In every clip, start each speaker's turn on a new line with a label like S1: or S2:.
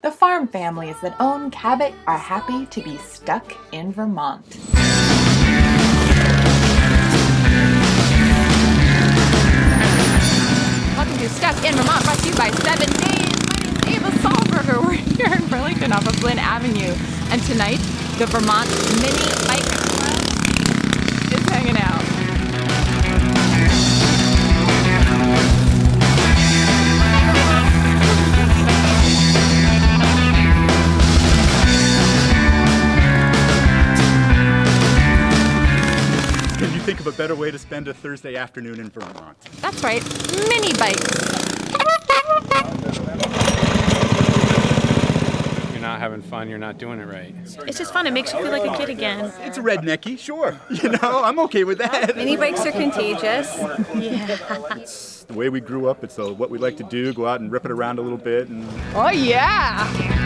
S1: The farm families that own Cabot are happy to be stuck in Vermont. Welcome to Stuck in Vermont, brought to you by 7 Days. My name's Ava Sahlberger. We're here in Burlington off of Lynn Avenue. And tonight, the Vermont Minibike Club is hanging out.
S2: Think of a better way to spend a Thursday afternoon in Vermont.
S1: That's right, mini bikes.
S3: If you're not having fun, you're not doing it right.
S4: It's just fun. It makes you feel like a kid again.
S2: It's a rednecky, sure. You know, I'm okay with that.
S4: Mini bikes are contagious.
S2: It's the way we grew up. It's what we like to do. Go out and rip it around a little bit. And
S1: Oh yeah!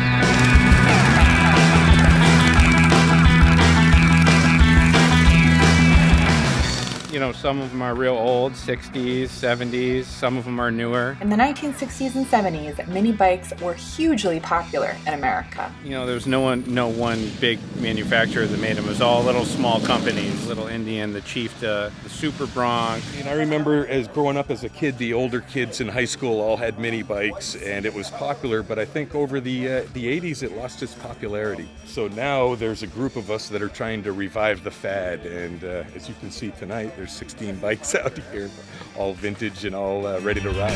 S3: You know, some of them are real old, 60s, 70s, some of them are newer.
S1: In the 1960s and 70s, mini bikes were hugely popular in America.
S3: You know, there was no one big manufacturer that made them. It was all little small companies. Little Indian, the Chiefta, the Super Bronc.
S5: And I remember as growing up as a kid, the older kids in high school all had mini bikes, and it was popular, but I think over the 80s it lost its popularity. So now there's a group of us that are trying to revive the fad, and as you can see tonight, there's 16 bikes out here, all vintage and all ready to ride.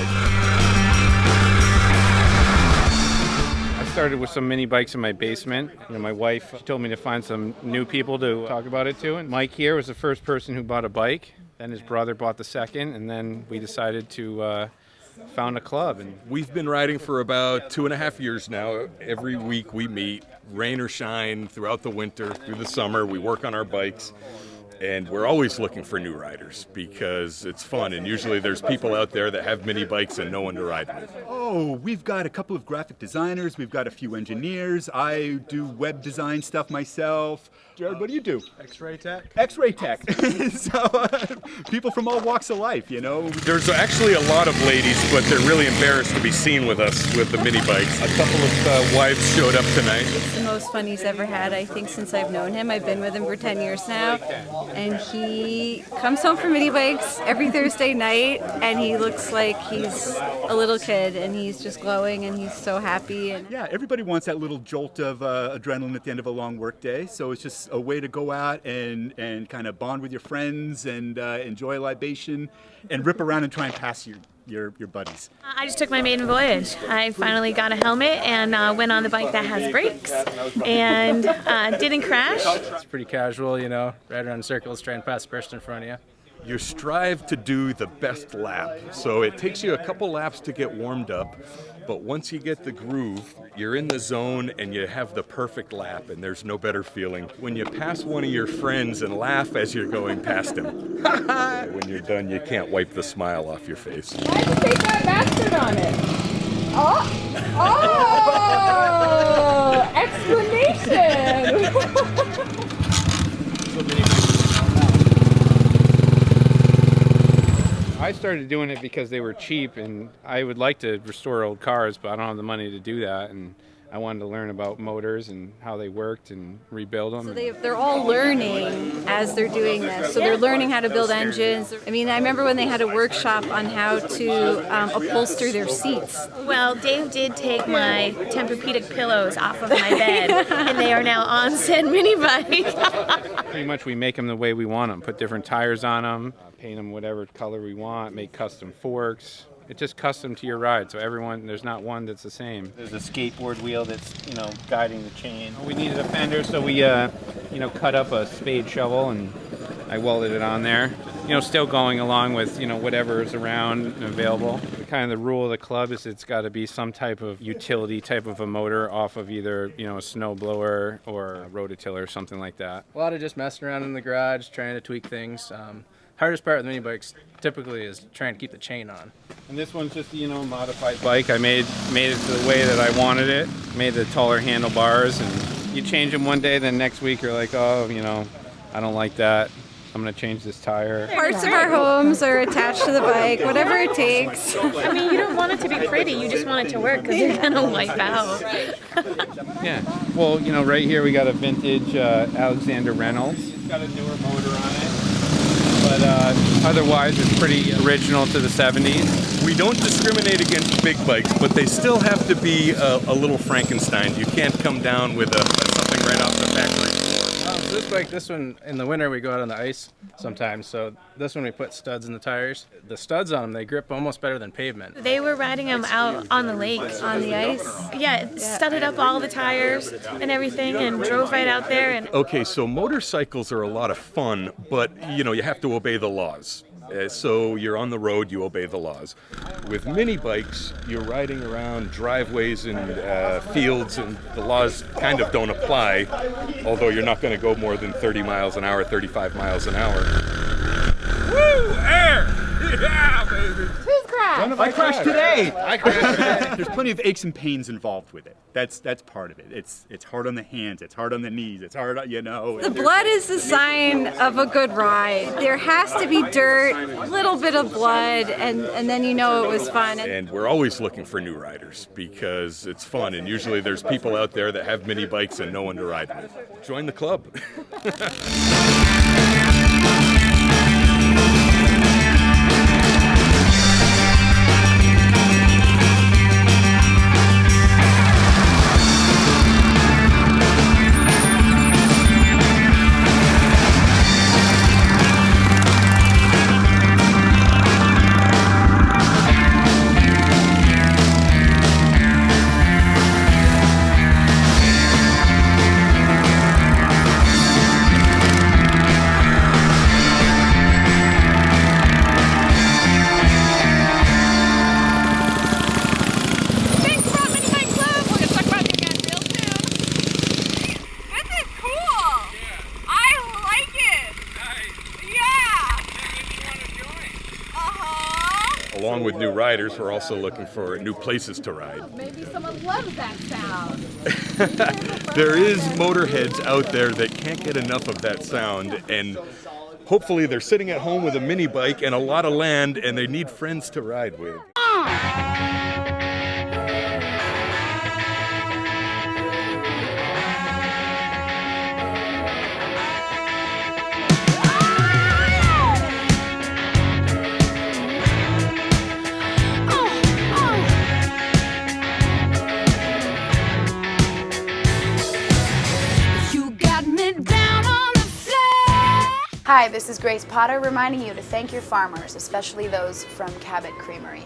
S3: I started with some mini bikes in my basement. You know, my wife told me to find some new people to talk about it to. And Mike here was the first person who bought a bike. Then his brother bought the second, and then we decided to found a club. And
S5: we've been riding for about 2.5 years now. Every week we meet, rain or shine, throughout the winter, through the summer. We work on our bikes. And we're always looking for new riders because it's fun, and usually there's people out there that have mini bikes and no one to ride with.
S2: oh, we've got a couple of graphic designers. We've got a few engineers. I do web design stuff myself. Jared, what do you do?
S6: X-ray tech.
S2: X-ray tech. So people from all walks of life, you know.
S5: There's actually a lot of ladies, but they're really embarrassed to be seen with us with the mini bikes. A couple of wives showed up tonight.
S4: It's the most fun he's ever had, I think, since I've known him. I've been with him for 10 years now. And he comes home from mini bikes every Thursday night, and he looks like he's a little kid, and he's just glowing, and he's so happy. And
S2: Yeah, everybody wants that little jolt of adrenaline at the end of a long work day. So it's just a way to go out and kind of bond with your friends and enjoy a libation and rip around and try and pass your buddies.
S4: I just took my maiden voyage. I finally got a helmet and went on the bike that has brakes and didn't crash.
S6: It's pretty casual, you know, ride around in circles, try and pass the person in front of you.
S5: You strive to do the best lap, so it takes you a couple laps to get warmed up, but once you get the groove, you're in the zone and you have the perfect lap, and there's no better feeling when you pass one of your friends and laugh as you're going past him. When you're done, you can't wipe the smile off your face.
S1: Why'd you take that bastard on it? Explanation!
S3: I started doing it because they were cheap, and I would like to restore old cars, but I don't have the money to do that. And I wanted to learn about motors and how they worked and rebuild them.
S4: So they're all learning as they're doing this. So they're learning how to build engines. I mean, I remember when they had a workshop on how to upholster their seats.
S7: Well, Dave did take my Tempur-Pedic pillows off of my bed, and they are now on said mini bike.
S3: Pretty much we make them the way we want them. Put different tires on them, paint them whatever color we want, make custom forks. It's just custom to your ride, so there's not one that's the same.
S6: There's a skateboard wheel that's, you know, guiding the chain.
S3: We needed a fender, so we, cut up a spade shovel and I welded it on there. You know, still going along with, whatever is around and available. Kind of the rule of the club is it's got to be some type of utility type of a motor off of either, a snow blower or a rototiller or something like that.
S6: A lot of just messing around in the garage, trying to tweak things. Hardest part of the mini bikes typically is trying to keep the chain on.
S3: And this one's just, modified bike. I made it the way that I wanted it. Made the taller handlebars, and you change them one day, then next week you're like, oh, I don't like that. I'm gonna change this tire.
S4: Parts of our homes are attached to the bike, whatever it takes.
S7: I mean, you don't want it to be pretty. You just want it to work because you're gonna wipe out.
S3: Yeah. Well, you know, right here we got a vintage Alexander Reynolds. It's got a newer motor on it, but otherwise it's pretty original to the 70s.
S5: We don't discriminate against big bikes, but they still have to be a little Frankenstein. You can't come down with something right off the factory.
S6: This bike, this one, in the winter we go out on the ice sometimes, so this one we put studs in the tires. The studs on them, they grip almost better than pavement.
S7: They were riding them out on the lake.
S4: On the ice?
S7: Yeah, studded up all the tires and everything and drove right out there. And
S5: Okay, so motorcycles are a lot of fun, but you know, you have to obey the laws. So you're on the road, you obey the laws. With mini bikes, you're riding around driveways and fields, and the laws kind of don't apply, although you're not going to go more than 30 miles an hour, 35 miles an hour. Woo! Air! Yeah, baby!
S2: I crashed today.
S5: I crashed.
S2: There's plenty of aches and pains involved with it. That's part of it. It's hard on the hands. It's hard on the knees. It's hard, you know.
S4: The blood is the sign of a good ride. There has to be dirt, a little bit of blood, and then you know it was fun.
S5: And we're always looking for new riders because it's fun, and usually there's people out there that have mini bikes and no one to ride with. Join the club.
S1: Thanks, Vermont Minibike Club. We're going to talk about it again real soon. This is cool. I like it. Yeah. Uh-huh.
S5: Along with new riders, we're also looking for new places to ride.
S1: Maybe someone loves that sound.
S5: There is motorheads out there that can't get enough of that sound, and hopefully they're sitting at home with a mini bike and a lot of land, and they need friends to ride with.
S1: You got me down on the floor.
S8: Hi, this is Grace Potter reminding you to thank your farmers, especially those from Cabot Creamery.